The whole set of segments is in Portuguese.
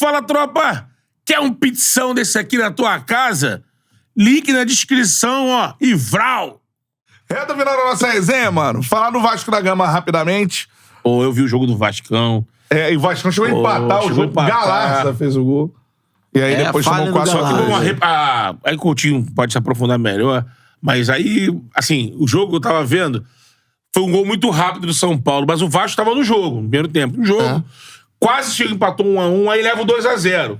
Fala, tropa! Quer um pizzão desse aqui na tua casa? Link na descrição, ó. E vral! Reta final da nossa resenha, mano. Falar do Vasco da Gama rapidamente. Pô, eu vi o jogo do Vascão. E o Vasco chegou a empatar o jogo. Galarza fez o gol. E aí depois tomou 4 Só que aí Coutinho pode se aprofundar melhor. Mas aí, assim, o jogo que eu tava vendo foi um gol muito rápido do São Paulo. Mas o Vasco tava no jogo, no primeiro tempo. No jogo. Quase chega, empatou 1-1, aí leva o 2-0.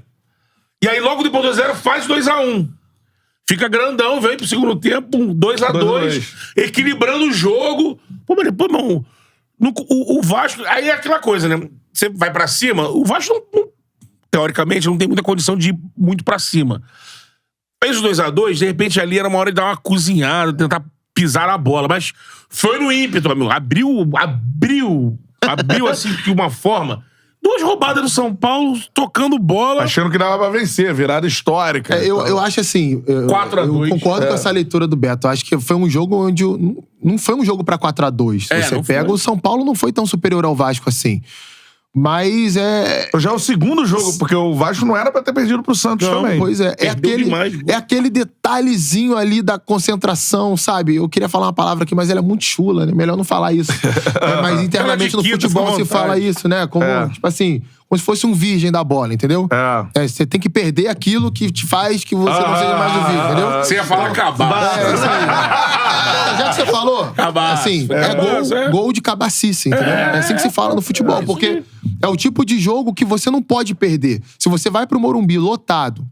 E aí logo depois do 2-0 faz 2-1. Fica grandão, vem pro segundo tempo, 2-2, equilibrando o jogo. Pô, mas depois, não. O Vasco. Aí é aquela coisa, né? Você vai pra cima, o Vasco, teoricamente, não tem muita condição de ir muito pra cima. Fez o 2-2, de repente ali era uma hora de dar uma cozinhada, tentar pisar a bola. Mas foi no ímpeto, amigo. Abriu assim, de uma forma. 2 roubadas do São Paulo, tocando bola. Achando que dava pra vencer, virada histórica. Eu acho assim... 4-2. Eu concordo com essa leitura do Beto. Eu acho que foi um jogo onde... Não foi um jogo pra 4-2. Se você pega, o São Paulo não foi tão superior ao Vasco assim. Mas já é o segundo jogo, porque o Vasco não era pra ter perdido pro Santos também. Pois é. É aquele detalhezinho ali da concentração, sabe? Eu queria falar uma palavra aqui, mas ela é muito chula, né? Melhor não falar isso. Mas internamente no futebol se fala isso, né? Como, tipo assim, como se fosse um virgem da bola, entendeu? Você tem que perder aquilo que te faz que você não seja mais o virgem, entendeu? Você ia falar cabaço. Isso aí. Já que você falou, cabaço. Assim, gol de cabacice, entendeu? É assim que se fala no futebol, porque é o tipo de jogo que você não pode perder. Se você vai pro Morumbi lotado,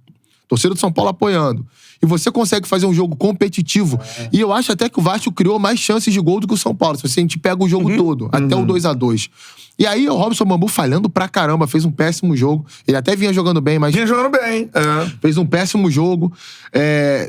torcida do São Paulo apoiando, e você consegue fazer um jogo competitivo, e eu acho até que o Vasco criou mais chances de gol do que o São Paulo, se a gente pega o jogo todo, até o 2-2. E aí o Robson Bambu falhando pra caramba, fez um péssimo jogo. Ele até vinha jogando bem, mas... Vinha jogando bem. Fez um péssimo jogo.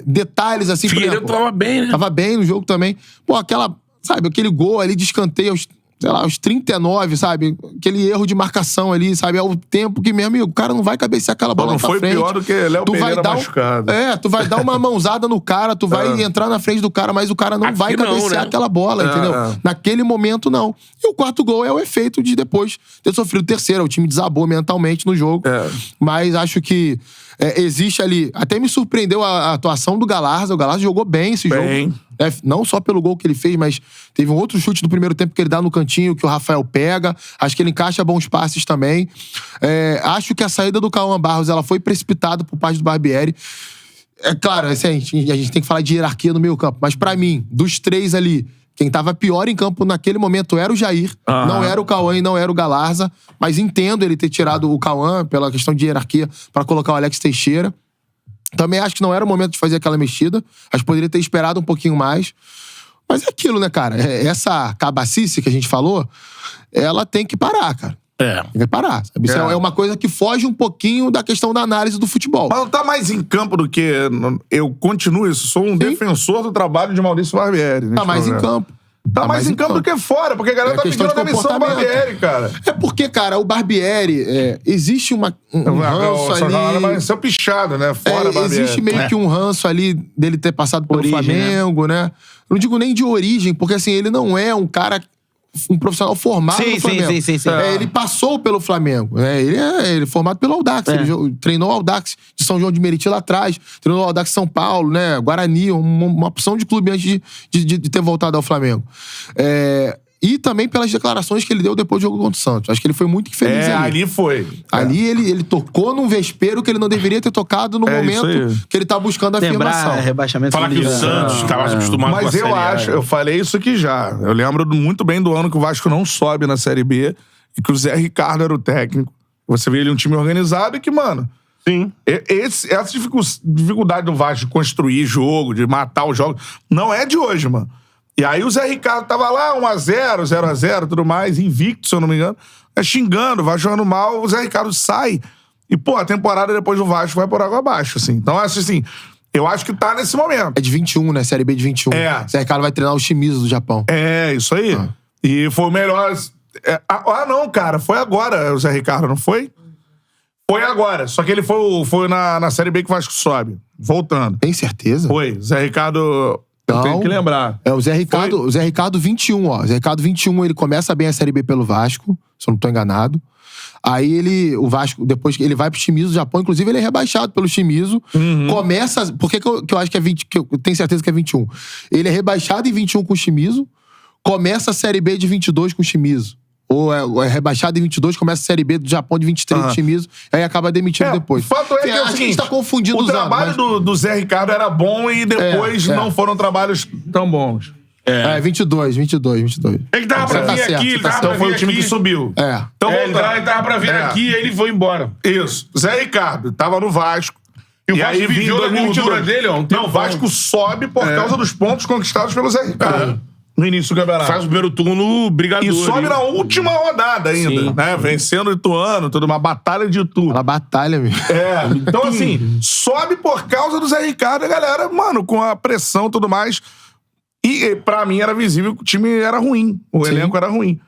Detalhes assim... Figueiredo tava bem, né? Tava bem no jogo também. Pô, aquele gol ali de escanteio aos 39, sabe? Aquele erro de marcação ali, sabe? É o tempo que, meu amigo, o cara não vai cabecear aquela bola não pra foi frente. Pior do que Léo Pereira machucado. Tu vai dar uma mãozada no cara, tu vai entrar na frente do cara, mas o cara não vai cabecear aquela bola, entendeu? Naquele momento, não. E o 4º gol é o efeito de depois ter sofrido o 3º. O time desabou mentalmente no jogo. Mas acho que existe ali... Até me surpreendeu a atuação do Galarza. O Galarza jogou bem esse jogo. Não só pelo gol que ele fez, mas teve um outro chute no primeiro tempo que ele dá no cantinho, que o Rafael pega. Acho que ele encaixa bons passes também. Acho que a saída do Cauã Barros ela foi precipitada por parte do Barbieri. É claro, assim, a gente tem que falar de hierarquia no meio campo, mas pra mim, dos 3 ali, quem tava pior em campo naquele momento era o Jair, não era o Cauã e não era o Galarza, mas entendo ele ter tirado o Cauã pela questão de hierarquia pra colocar o Alex Teixeira. Também acho que não era o momento de fazer aquela mexida. Acho que poderia ter esperado um pouquinho mais. Mas é aquilo, né, cara? Essa cabacice que a gente falou, ela tem que parar, cara. Tem que parar. Sabe? Isso é uma coisa que foge um pouquinho da questão da análise do futebol. Mas não tá mais em campo do que... Eu continuo isso. Sou um defensor do trabalho de Maurício Barbieri. Tá mais em campo. Tá mais em campo do que fora, porque a galera tá pedindo a demissão do Barbieri, cara. É porque, cara, o Barbieri... existe um ranço ali... Mas seu pichado, né? Fora Barbieri. Existe meio que um ranço ali dele ter passado pelo Flamengo, né? Eu não digo nem de origem, porque assim, ele não é um cara... um profissional formado no Flamengo. Sim. Ele passou pelo Flamengo. Ele é formado pelo Audax. Ele treinou o Audax de São João de Meriti lá atrás. Treinou o Audax São Paulo, né? Guarani, uma opção de clube antes de ter voltado ao Flamengo. E também pelas declarações que ele deu depois do jogo contra o Santos. Acho que ele foi muito infeliz ali. Ali foi. Ali ele tocou num vespeiro que ele não deveria ter tocado no momento que ele tá buscando a afirmação. Rebaixamento. Fala que o Santos estava acostumado com a Série A. Mas eu falei isso aqui já. Eu lembro muito bem do ano que o Vasco não sobe na Série B e que o Zé Ricardo era o técnico. Você vê ele um time organizado e que, mano... Sim. Essa dificuldade do Vasco de construir jogo, de matar o jogo, não é de hoje, mano. E aí o Zé Ricardo tava lá, 1-0, 0-0, tudo mais, invicto, se eu não me engano, xingando, vai jogando mal, o Zé Ricardo sai. E, pô, a temporada depois do Vasco vai por água abaixo, assim. Então, assim, eu acho que tá nesse momento. É de 21, né? Série B de 21. O Zé Ricardo vai treinar o Shimizu do Japão. Isso aí. E foi o melhor... não, cara, foi agora o Zé Ricardo, não foi? Foi agora, só que ele foi na Série B que o Vasco sobe. Voltando. Tem certeza? Foi. Zé Ricardo... Eu tenho que lembrar. O Zé Ricardo 21, ó. Zé Ricardo 21, ele começa bem a Série B pelo Vasco, se eu não tô enganado. Aí o Vasco, depois que ele vai pro Shimizu, Japão, inclusive ele é rebaixado pelo Shimizu. Começa... Por que eu acho que é 20... Que eu tenho certeza que é 21. Ele é rebaixado em 21 com o Shimizu, começa a Série B de 22 com o Shimizu. Ou é rebaixado em 22, começa a Série B do Japão de 23 do Shimizu, aí acaba demitindo depois. O fato é que a gente tá confundindo os anos. O trabalho do Zé Ricardo era bom e depois não foram trabalhos tão bons. 22. Ele tava pra vir aqui, Então foi o time que subiu. Então ele tava pra vir aqui e ele foi embora. Isso. Zé Ricardo tava no Vasco. E o Vasco viveu a cultura dele, ó. Não, o Vasco sobe por causa dos pontos conquistados pelo Zé Ricardo. No início do campeonato. Faz o primeiro turno brigador. E sobe na última rodada ainda, né? Vencendo o Ituano, toda uma batalha de Itu. Uma batalha, meu. Então assim, sobe por causa do Zé Ricardo e a galera, mano, com a pressão e tudo mais. E pra mim era visível que o time era ruim. O elenco era ruim.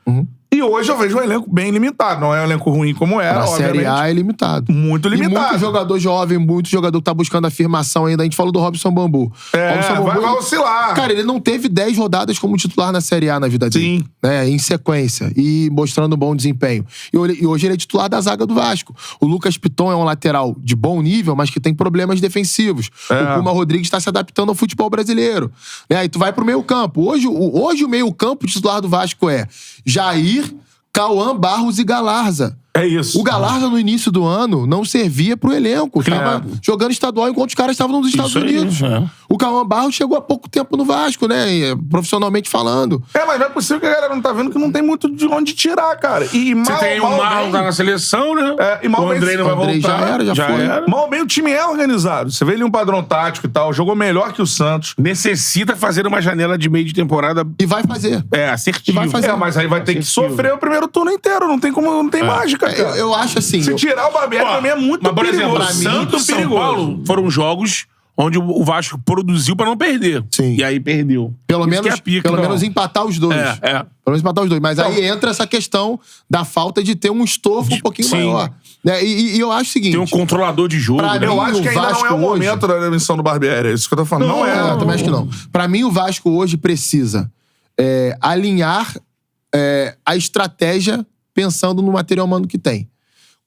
E hoje eu vejo um elenco bem limitado. Não é um elenco ruim como era, Na obviamente. Série A é limitado. Muito limitado. E muito jogador jovem, muito jogador que tá buscando afirmação ainda. A gente falou do Robson Bambu. Robson Bambu, vai oscilar. Cara, ele não teve 10 rodadas como titular na Série A na vida dele. Sim. Né, em sequência. E mostrando um bom desempenho. E hoje ele é titular da zaga do Vasco. O Lucas Piton é um lateral de bom nível, mas que tem problemas defensivos. O Puma Rodrigues tá se adaptando ao futebol brasileiro. Aí tu vai pro meio campo. Hoje o meio campo titular do Vasco é Jair, Cauã, Barros e Galarza. É isso. O Galarza, no início do ano, não servia pro elenco. Tava jogando estadual enquanto os caras estavam nos Estados Unidos. O Cauã Barros chegou há pouco tempo no Vasco, né? Profissionalmente falando. Mas não é possível que a galera não tá vendo que não tem muito de onde tirar, cara. E Você tem o Marlon tá na seleção, né? E mal o Andrei não vai voltar. Já foi. Mal bem, o time é organizado. Você vê ele um padrão tático e tal. Jogou melhor que o Santos. Necessita fazer uma janela de meio de temporada. E vai fazer. Assertivo. E vai fazer. Mas aí vai ter que sofrer o primeiro turno inteiro. Não tem como, não tem mágica, cara. Eu acho assim... Se tirar o Barbieri, pra mim é muito perigoso. Mas, por exemplo, Santos e São Paulo foram jogos onde o Vasco produziu pra não perder. Sim. E aí perdeu. Pelo menos empatar os dois. Pelo menos empatar os dois. Mas aí entra essa questão da falta de ter um estofo um pouquinho maior. Né? E eu acho o seguinte... Tem um controlador de jogo. Eu acho que ainda não é o momento da demissão do Barbieri. É isso que eu tô falando. Não é. Eu também acho que não. Pra mim, o Vasco hoje precisa alinhar a estratégia pensando no material humano que tem.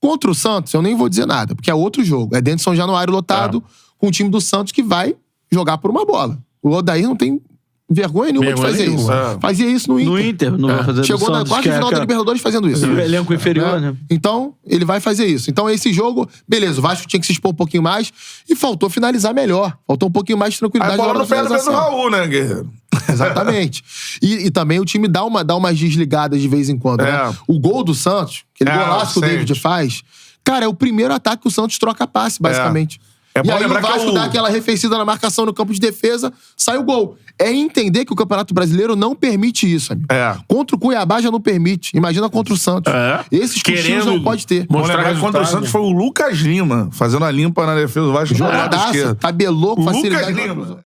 Contra o Santos, eu nem vou dizer nada, porque é outro jogo. É dentro de São Januário lotado, com o time do Santos que vai jogar por uma bola. O Odair não tem vergonha nenhuma de fazer isso. Fazia isso no Inter. No Inter, não vai fazer Chegou na quase final da Libertadores fazendo isso. O elenco inferior, né? Então, ele vai fazer isso. Então, esse jogo, beleza, o Vasco tinha que se expor um pouquinho mais e faltou finalizar melhor. Faltou um pouquinho mais de tranquilidade. A bola no pé do Raul, né, Guerreiro? Exatamente. E também o time dá umas desligadas de vez em quando, né? O gol do Santos, aquele golaço que o David faz, cara, é o primeiro ataque que o Santos troca passe, basicamente. E aí o Vasco dá aquela arrefecida na marcação no campo de defesa, sai o gol. É entender que o Campeonato Brasileiro não permite isso, amigo. Contra o Cuiabá já não permite. Imagina contra o Santos. Esses cochilos não pode ter. Mostrar que contra o Santos foi o Lucas Lima, fazendo a limpa na defesa do Vasco. Jogadaço, tabelou com facilidade. Lucas Lima.